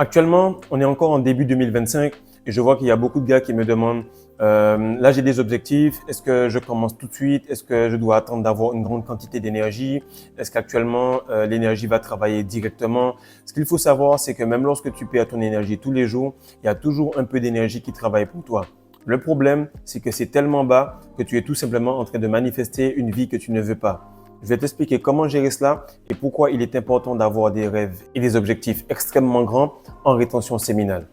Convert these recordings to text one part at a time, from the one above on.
Actuellement, on est encore en début 2025 et je vois qu'il y a beaucoup de gars qui me demandent là j'ai des objectifs, est-ce que je commence tout de suite? Est-ce que je dois attendre d'avoir une grande quantité d'énergie? Est-ce qu'actuellement l'énergie va travailler directement? Ce qu'il faut savoir, c'est que même lorsque tu paies à ton énergie tous les jours, il y a toujours un peu d'énergie qui travaille pour toi. Le problème, c'est que c'est tellement bas que tu es tout simplement en train de manifester une vie que tu ne veux pas. Je vais t'expliquer comment gérer cela et pourquoi il est important d'avoir des rêves et des objectifs extrêmement grands en rétention séminale.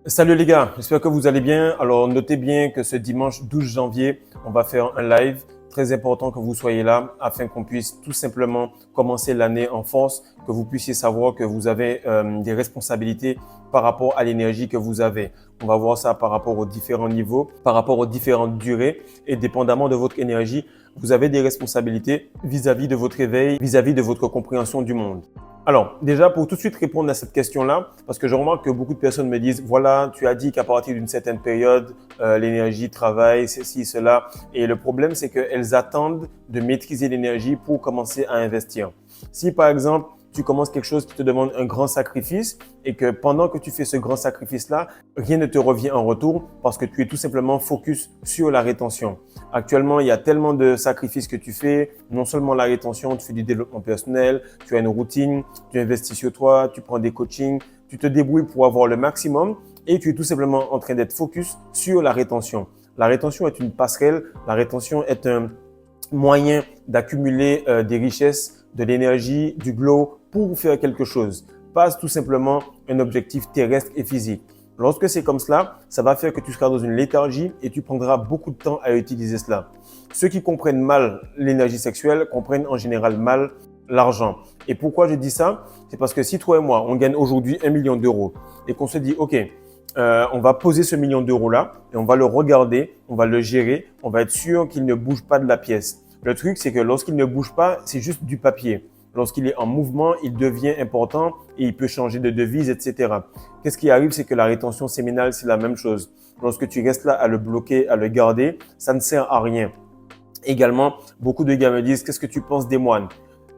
Salut les gars, j'espère que vous allez bien. Alors notez bien que ce dimanche 12 janvier, on va faire un live. Très important que vous soyez là afin qu'on puisse tout simplement commencer l'année en force, que vous puissiez savoir que vous avez des responsabilités par rapport à l'énergie que vous avez. On va voir ça par rapport aux différents niveaux, par rapport aux différentes durées et dépendamment de votre énergie, vous avez des responsabilités vis-à-vis de votre éveil, vis-à-vis de votre compréhension du monde. Alors, déjà, pour tout de suite répondre à cette question-là, parce que je remarque que beaucoup de personnes me disent, voilà, tu as dit qu'à partir d'une certaine période, l'énergie travaille, ceci, cela. Et le problème, c'est qu'elles attendent de maîtriser l'énergie pour commencer à investir. Si, par exemple, tu commences quelque chose qui te demande un grand sacrifice et que pendant que tu fais ce grand sacrifice-là, rien ne te revient en retour parce que tu es tout simplement focus sur la rétention. Actuellement, il y a tellement de sacrifices que tu fais, non seulement la rétention, tu fais du développement personnel, tu as une routine, tu investis sur toi, tu prends des coachings, tu te débrouilles pour avoir le maximum et tu es tout simplement en train d'être focus sur la rétention. La rétention est une passerelle, la rétention est un moyen d'accumuler des richesses, de l'énergie, du glow pour faire quelque chose, pas tout simplement un objectif terrestre et physique. Lorsque c'est comme cela, ça va faire que tu seras dans une léthargie et tu prendras beaucoup de temps à utiliser cela. Ceux qui comprennent mal l'énergie sexuelle comprennent en général mal l'argent. Et pourquoi je dis ça? C'est parce que si toi et moi, on gagne aujourd'hui 1 million d'euros et qu'on se dit, OK, on va poser ce million d'euros-là et on va le regarder, on va le gérer, on va être sûr qu'il ne bouge pas de la pièce. Le truc, c'est que lorsqu'il ne bouge pas, c'est juste du papier. Lorsqu'il est en mouvement, il devient important et il peut changer de devise, etc. Qu'est-ce qui arrive? C'est que la rétention séminale, c'est la même chose. Lorsque tu restes là à le bloquer, à le garder, ça ne sert à rien. Également, beaucoup de gars me disent, qu'est-ce que tu penses des moines?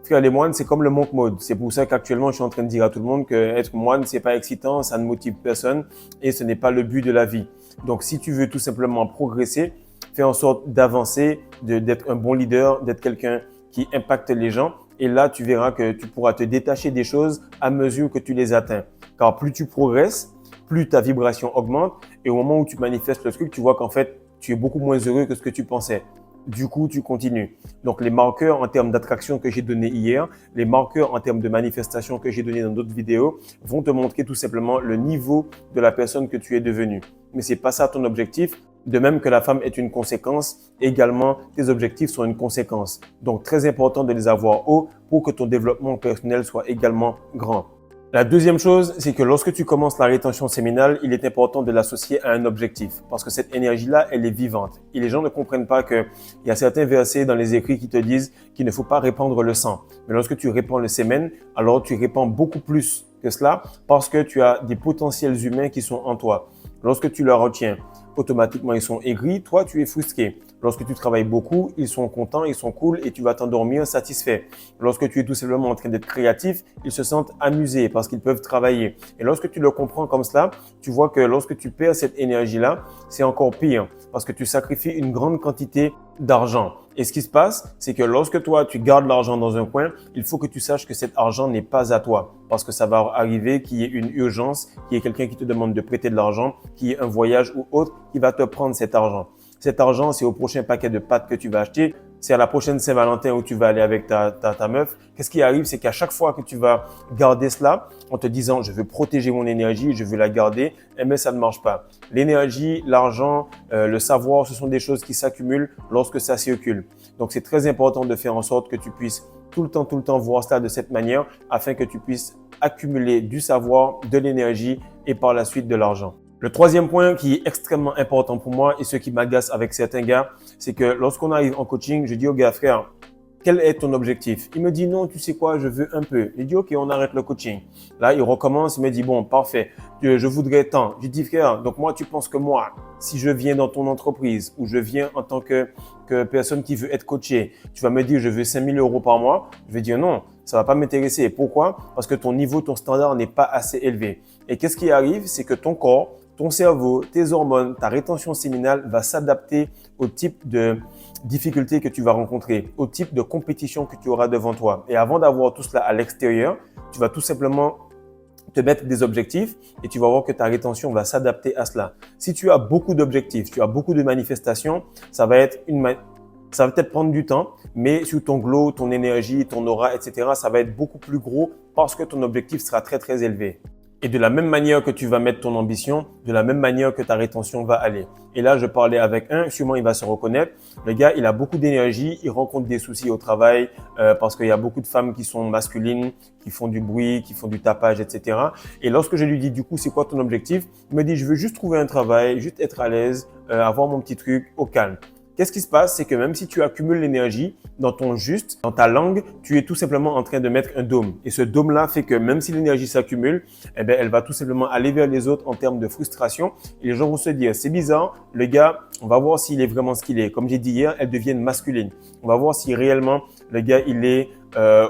Frère, les moines, c'est comme le monk mode. C'est pour ça qu'actuellement, je suis en train de dire à tout le monde que être moine, c'est pas excitant, ça ne motive personne et ce n'est pas le but de la vie. Donc, si tu veux tout simplement progresser, fais en sorte d'avancer, d'être un bon leader, d'être quelqu'un qui impacte les gens. Et là, tu verras que tu pourras te détacher des choses à mesure que tu les atteins. Car plus tu progresses, plus ta vibration augmente. Et au moment où tu manifestes le truc, tu vois qu'en fait, tu es beaucoup moins heureux que ce que tu pensais. Du coup, tu continues. Donc, les marqueurs en termes d'attraction que j'ai donné hier, les marqueurs en termes de manifestation que j'ai donné dans d'autres vidéos vont te montrer tout simplement le niveau de la personne que tu es devenue. Mais c'est pas ça ton objectif. De même que la femme est une conséquence, également tes objectifs sont une conséquence. Donc, très important de les avoir haut pour que ton développement personnel soit également grand. La deuxième chose, c'est que lorsque tu commences la rétention séminale, il est important de l'associer à un objectif parce que cette énergie-là, elle est vivante. Et les gens ne comprennent pas qu'il y a certains versets dans les écrits qui te disent qu'il ne faut pas répandre le sang. Mais lorsque tu répands le sémen, alors tu répands beaucoup plus que cela parce que tu as des potentiels humains qui sont en toi. Lorsque tu leur retiens, automatiquement ils sont aigris, toi tu es frustré. Lorsque tu travailles beaucoup, ils sont contents, ils sont cool et tu vas t'endormir satisfait. Lorsque tu es tout simplement en train d'être créatif, ils se sentent amusés parce qu'ils peuvent travailler. Et lorsque tu le comprends comme cela, tu vois que lorsque tu perds cette énergie-là, c'est encore pire parce que tu sacrifies une grande quantité d'argent. Et ce qui se passe, c'est que lorsque toi, tu gardes l'argent dans un coin, il faut que tu saches que cet argent n'est pas à toi parce que ça va arriver qu'il y ait une urgence, qu'il y ait quelqu'un qui te demande de prêter de l'argent, qu'il y ait un voyage ou autre qui va te prendre cet argent. Cet argent, c'est au prochain paquet de pâtes que tu vas acheter. C'est à la prochaine Saint-Valentin où tu vas aller avec ta meuf. Qu'est-ce qui arrive? C'est qu'à chaque fois que tu vas garder cela en te disant « je veux protéger mon énergie, je veux la garder », eh bien, ça ne marche pas. L'énergie, l'argent, le savoir, ce sont des choses qui s'accumulent lorsque ça circule. Donc, c'est très important de faire en sorte que tu puisses tout le temps voir cela de cette manière afin que tu puisses accumuler du savoir, de l'énergie et par la suite de l'argent. Le troisième point qui est extrêmement important pour moi et ce qui m'agace avec certains gars, c'est que lorsqu'on arrive en coaching, je dis aux gars, frère, quel est ton objectif? Il me dit non, tu sais quoi, je veux un peu. Il dit ok, on arrête le coaching. Là, il recommence, il me dit bon, parfait, je voudrais tant. Je dis frère, donc moi, tu penses que moi, si je viens dans ton entreprise ou je viens en tant que personne qui veut être coachée, tu vas me dire je veux 5 000 euros par mois? Je vais dire non, ça va pas m'intéresser. Pourquoi? Parce que ton niveau, ton standard n'est pas assez élevé. Et qu'est-ce qui arrive? C'est que ton corps, ton cerveau, tes hormones, ta rétention séminale va s'adapter au type de difficultés que tu vas rencontrer, au type de compétition que tu auras devant toi. Et avant d'avoir tout cela à l'extérieur, tu vas tout simplement te mettre des objectifs et tu vas voir que ta rétention va s'adapter à cela. Si tu as beaucoup d'objectifs, tu as beaucoup de manifestations, ça va peut-être prendre du temps, mais sur ton glow, ton énergie, ton aura, etc., ça va être beaucoup plus gros parce que ton objectif sera très, très élevé. Et de la même manière que tu vas mettre ton ambition, de la même manière que ta rétention va aller. Et là, je parlais avec un, sûrement il va se reconnaître. Le gars, il a beaucoup d'énergie, il rencontre des soucis au travail parce qu'il y a beaucoup de femmes qui sont masculines, qui font du bruit, qui font du tapage, etc. Et lorsque je lui dis du coup, c'est quoi ton objectif? Il me dit, je veux juste trouver un travail, juste être à l'aise, avoir mon petit truc au calme. Qu'est-ce qui se passe? C'est que même si tu accumules l'énergie dans ton juste, dans ta langue, tu es tout simplement en train de mettre un dôme. Et ce dôme-là fait que même si l'énergie s'accumule, eh bien, elle va tout simplement aller vers les autres en termes de frustration. Et les gens vont se dire, c'est bizarre, le gars, on va voir s'il est vraiment ce qu'il est. Comme j'ai dit hier, elles deviennent masculines. On va voir si réellement le gars, il est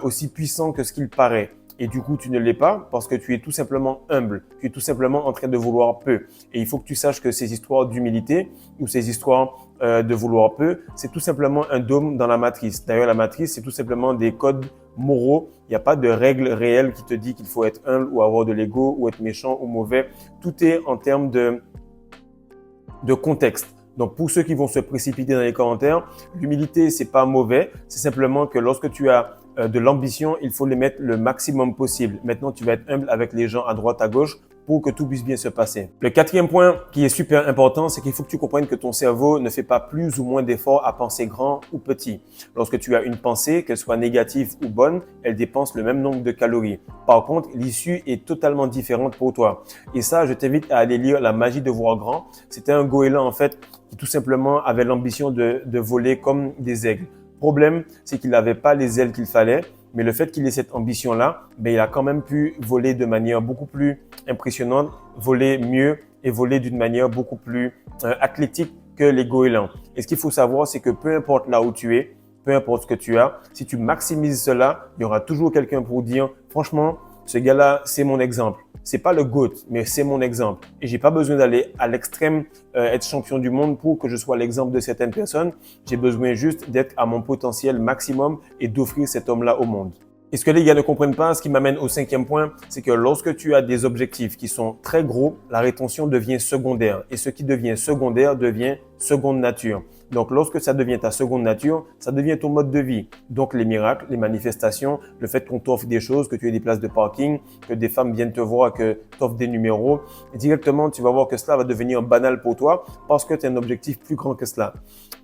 aussi puissant que ce qu'il paraît. Et du coup, tu ne l'es pas parce que tu es tout simplement humble. Tu es tout simplement en train de vouloir peu. Et il faut que tu saches que ces histoires d'humilité ou ces histoires de vouloir peu, c'est tout simplement un dôme dans la matrice. D'ailleurs, la matrice, c'est tout simplement des codes moraux. Il n'y a pas de règle réelle qui te dit qu'il faut être humble ou avoir de l'ego ou être méchant ou mauvais. Tout est en termes de contexte. Donc, pour ceux qui vont se précipiter dans les commentaires, l'humilité, c'est pas mauvais. C'est simplement que lorsque tu as de l'ambition, il faut les mettre le maximum possible. Maintenant, tu vas être humble avec les gens à droite, à gauche pour que tout puisse bien se passer. Le quatrième point qui est super important, c'est qu'il faut que tu comprennes que ton cerveau ne fait pas plus ou moins d'efforts à penser grand ou petit. Lorsque tu as une pensée, qu'elle soit négative ou bonne, elle dépense le même nombre de calories. Par contre, l'issue est totalement différente pour toi. Et ça, je t'invite à aller lire La magie de voir grand. C'était un goéland, en fait, qui tout simplement avait l'ambition de voler comme des aigles. Problème, c'est qu'il n'avait pas les ailes qu'il fallait, mais le fait qu'il ait cette ambition-là, ben, il a quand même pu voler de manière beaucoup plus impressionnante, voler mieux et voler d'une manière beaucoup plus athlétique que les goélands. Et ce qu'il faut savoir, c'est que peu importe là où tu es, peu importe ce que tu as, si tu maximises cela, il y aura toujours quelqu'un pour dire « Franchement, ce gars-là, c'est mon exemple. C'est pas le GOAT, mais c'est mon exemple. Et j'ai pas besoin d'aller à l'extrême, être champion du monde pour que je sois l'exemple de certaines personnes. J'ai besoin juste d'être à mon potentiel maximum et d'offrir cet homme-là au monde. Et ce que les gars ne comprennent pas, ce qui m'amène au cinquième point, c'est que lorsque tu as des objectifs qui sont très gros, la rétention devient secondaire. Et ce qui devient secondaire devient seconde nature. Donc, lorsque ça devient ta seconde nature, ça devient ton mode de vie. Donc, les miracles, les manifestations, le fait qu'on t'offre des choses, que tu aies des places de parking, que des femmes viennent te voir, que tu offres des numéros, et directement, tu vas voir que cela va devenir banal pour toi parce que tu as un objectif plus grand que cela.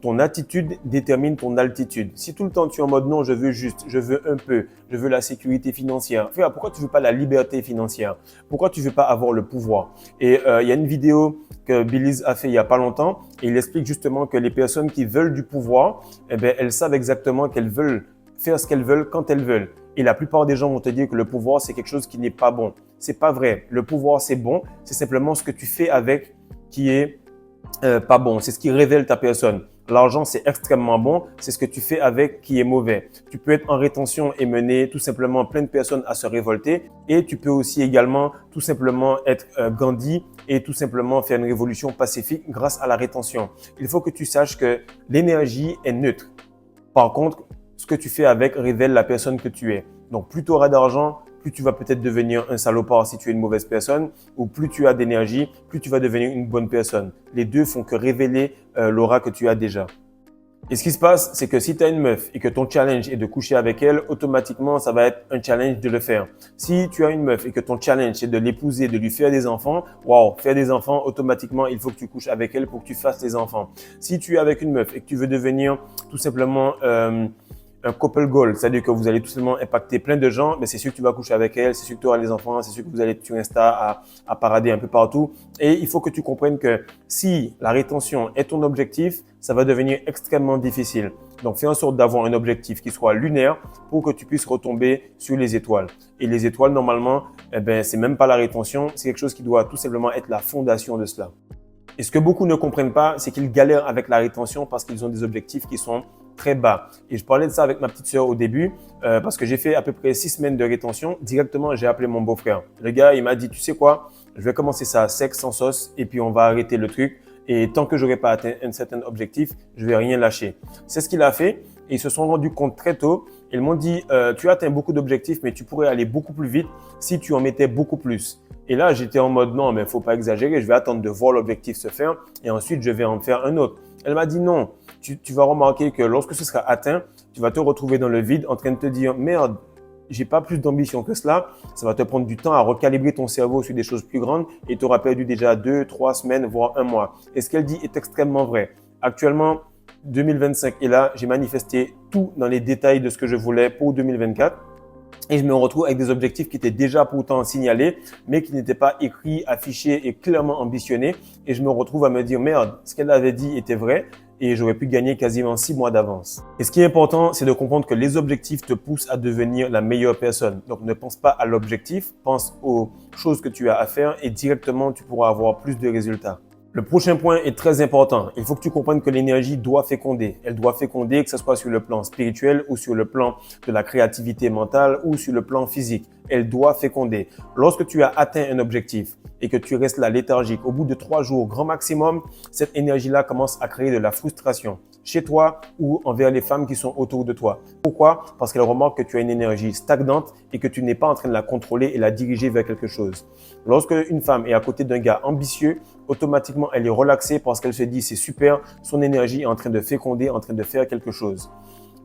Ton attitude détermine ton altitude. Si tout le temps tu es en mode non, je veux juste, je veux un peu, je veux la sécurité financière. Frère, pourquoi tu veux pas la liberté financière? Pourquoi tu veux pas avoir le pouvoir? Et il y a une vidéo que Billy's a fait il y a pas longtemps et il explique justement que les personnes qui veulent du pouvoir, eh bien, elles savent exactement qu'elles veulent faire ce qu'elles veulent quand elles veulent. Et la plupart des gens vont te dire que le pouvoir, c'est quelque chose qui n'est pas bon. C'est pas vrai. Le pouvoir, c'est bon. C'est simplement ce que tu fais avec qui est pas bon. C'est ce qui révèle ta personne. L'argent, c'est extrêmement bon. C'est ce que tu fais avec qui est mauvais. Tu peux être en rétention et mener tout simplement plein de personnes à se révolter. Et tu peux aussi également tout simplement être Gandhi et tout simplement faire une révolution pacifique grâce à la rétention. Il faut que tu saches que l'énergie est neutre. Par contre, ce que tu fais avec révèle la personne que tu es. Donc, plus tu auras d'argent, plus tu vas peut-être devenir un salopard si tu es une mauvaise personne, ou plus tu as d'énergie, plus tu vas devenir une bonne personne. Les deux font que révéler l'aura que tu as déjà. Et ce qui se passe, c'est que si tu as une meuf et que ton challenge est de coucher avec elle, automatiquement, ça va être un challenge de le faire. Si tu as une meuf et que ton challenge est de l'épouser, de lui faire des enfants, waouh, faire des enfants, automatiquement, il faut que tu couches avec elle pour que tu fasses des enfants. Si tu es avec une meuf et que tu veux devenir tout simplement un couple goal, c'est-à-dire que vous allez tout simplement impacter plein de gens, mais c'est sûr que tu vas coucher avec elle, c'est sûr que tu auras les enfants, c'est sûr que vous allez être sur Insta à parader un peu partout. Et il faut que tu comprennes que si la rétention est ton objectif, ça va devenir extrêmement difficile. Donc, fais en sorte d'avoir un objectif qui soit lunaire pour que tu puisses retomber sur les étoiles. Et les étoiles, normalement, c'est même pas la rétention, c'est quelque chose qui doit tout simplement être la fondation de cela. Et ce que beaucoup ne comprennent pas, c'est qu'ils galèrent avec la rétention parce qu'ils ont des objectifs qui sont très bas. Et je parlais de ça avec ma petite sœur au début parce que j'ai fait à peu près 6 semaines de rétention. Directement, j'ai appelé mon beau-frère. Le gars, il m'a dit, tu sais quoi, je vais commencer ça sec, sans sauce et puis on va arrêter le truc. Et tant que j'aurai pas atteint un certain objectif, je vais rien lâcher. C'est ce qu'il a fait et ils se sont rendus compte très tôt. Ils m'ont dit, tu as atteint beaucoup d'objectifs, mais tu pourrais aller beaucoup plus vite si tu en mettais beaucoup plus. Et là, j'étais en mode non, mais faut pas exagérer. Je vais attendre de voir l'objectif se faire et ensuite je vais en faire un autre. Elle m'a dit non. Tu vas remarquer que lorsque ce sera atteint, tu vas te retrouver dans le vide en train de te dire merde, j'ai pas plus d'ambition que cela. Ça va te prendre du temps à recalibrer ton cerveau sur des choses plus grandes et tu auras perdu déjà 2, 3 semaines, voire un mois. Et ce qu'elle dit est extrêmement vrai. Actuellement, 2025 est là. J'ai manifesté tout dans les détails de ce que je voulais pour 2024. Et je me retrouve avec des objectifs qui étaient déjà pourtant signalés, mais qui n'étaient pas écrits, affichés et clairement ambitionnés. Et je me retrouve à me dire, merde, ce qu'elle avait dit était vrai et j'aurais pu gagner quasiment 6 mois d'avance. Et ce qui est important, c'est de comprendre que les objectifs te poussent à devenir la meilleure personne. Donc, ne pense pas à l'objectif, pense aux choses que tu as à faire et directement, tu pourras avoir plus de résultats. Le prochain point est très important. Il faut que tu comprennes que l'énergie doit féconder. Elle doit féconder que ce soit sur le plan spirituel ou sur le plan de la créativité mentale ou sur le plan physique. Elle doit féconder. Lorsque tu as atteint un objectif et que tu restes là léthargique, au bout de 3 jours, grand maximum, cette énergie-là commence à créer de la frustration chez toi ou envers les femmes qui sont autour de toi. Pourquoi? Parce qu'elle remarque que tu as une énergie stagnante et que tu n'es pas en train de la contrôler et la diriger vers quelque chose. Lorsque une femme est à côté d'un gars ambitieux, automatiquement, elle est relaxée parce qu'elle se dit c'est super, son énergie est en train de féconder, en train de faire quelque chose.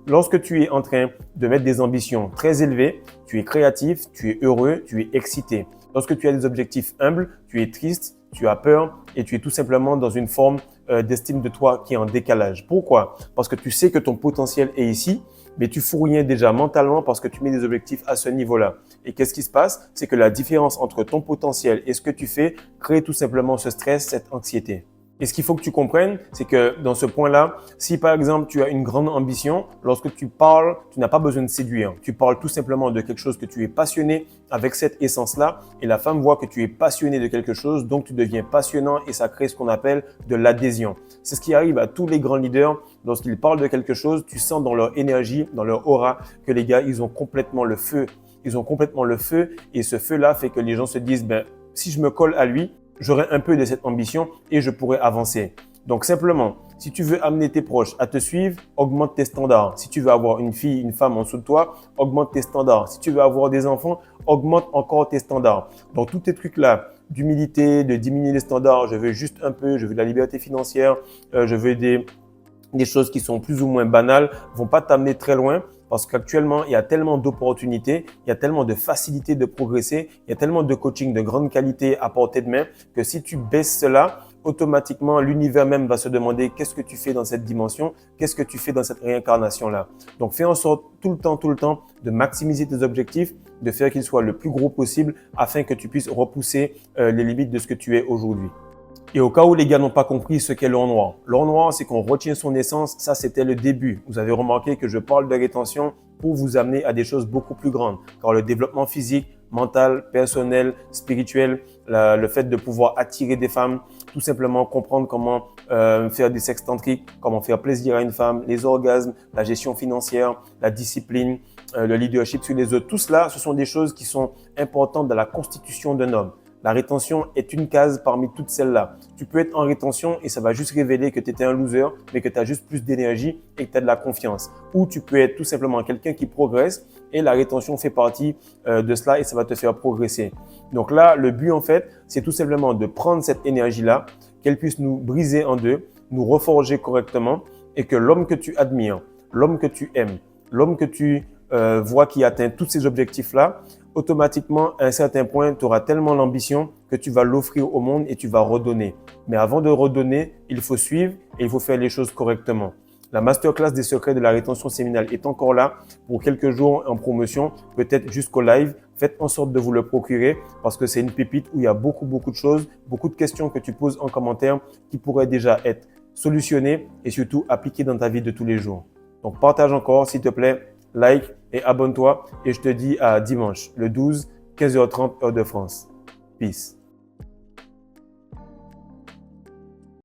Lorsque tu es en train de mettre des ambitions très élevées, tu es créatif, tu es heureux, tu es excité. Lorsque tu as des objectifs humbles, tu es triste, tu as peur et tu es tout simplement dans une forme d'estime de toi qui est en décalage. Pourquoi? Parce que tu sais que ton potentiel est ici, mais tu fous rien déjà mentalement parce que tu mets des objectifs à ce niveau-là. Et qu'est-ce qui se passe? C'est que la différence entre ton potentiel et ce que tu fais crée tout simplement ce stress, cette anxiété. Et ce qu'il faut que tu comprennes, c'est que dans ce point-là, si par exemple tu as une grande ambition, lorsque tu parles, tu n'as pas besoin de séduire. Tu parles tout simplement de quelque chose que tu es passionné avec cette essence-là et la femme voit que tu es passionné de quelque chose, donc tu deviens passionnant et ça crée ce qu'on appelle de l'adhésion. C'est ce qui arrive à tous les grands leaders. Lorsqu'ils parlent de quelque chose, tu sens dans leur énergie, dans leur aura que les gars, ils ont complètement le feu. Ils ont complètement le feu et ce feu-là fait que les gens se disent, si je me colle à lui, j'aurai un peu de cette ambition et je pourrai avancer. Donc simplement, si tu veux amener tes proches à te suivre, augmente tes standards. Si tu veux avoir une fille, une femme en dessous de toi, augmente tes standards. Si tu veux avoir des enfants, augmente encore tes standards. Donc tous tes trucs-là, d'humilité, de diminuer les standards, je veux juste un peu, je veux de la liberté financière, je veux des choses qui sont plus ou moins banales, vont pas t'amener très loin. Parce qu'actuellement, il y a tellement d'opportunités, il y a tellement de facilité de progresser, il y a tellement de coaching de grande qualité à portée de main que si tu baisses cela, automatiquement, l'univers même va se demander qu'est-ce que tu fais dans cette dimension, qu'est-ce que tu fais dans cette réincarnation-là. Donc, fais en sorte tout le temps de maximiser tes objectifs, de faire qu'ils soient le plus gros possible afin que tu puisses repousser les limites de ce que tu es aujourd'hui. Et au cas où les gars n'ont pas compris ce qu'est l'or noir. L'or noir, c'est qu'on retient son essence. Ça, c'était le début. Vous avez remarqué que je parle de rétention pour vous amener à des choses beaucoup plus grandes. Car le développement physique, mental, personnel, spirituel, le fait de pouvoir attirer des femmes, tout simplement comprendre comment faire des sexes tantriques, comment faire plaisir à une femme, les orgasmes, la gestion financière, la discipline, le leadership sur les autres. Tout cela, ce sont des choses qui sont importantes dans la constitution d'un homme. La rétention est une case parmi toutes celles-là. Tu peux être en rétention et ça va juste révéler que tu étais un loser, mais que tu as juste plus d'énergie et que tu as de la confiance. Ou tu peux être tout simplement quelqu'un qui progresse et la rétention fait partie de cela et ça va te faire progresser. Donc là, le but en fait, c'est tout simplement de prendre cette énergie-là, qu'elle puisse nous briser en deux, nous reforger correctement et que l'homme que tu admires, l'homme que tu aimes, l'homme que tu vois qui atteint tous ces objectifs-là, automatiquement, à un certain point, tu auras tellement l'ambition que tu vas l'offrir au monde et tu vas redonner. Mais avant de redonner, il faut suivre et il faut faire les choses correctement. La masterclass des secrets de la rétention séminale est encore là pour quelques jours en promotion, peut-être jusqu'au live. Faites en sorte de vous le procurer parce que c'est une pépite où il y a beaucoup de choses, beaucoup de questions que tu poses en commentaire qui pourraient déjà être solutionnées et surtout appliquées dans ta vie de tous les jours. Donc, partage encore, s'il te plaît, like et abonne-toi. Et je te dis à dimanche, le 12, 15h30, heure de France. Peace.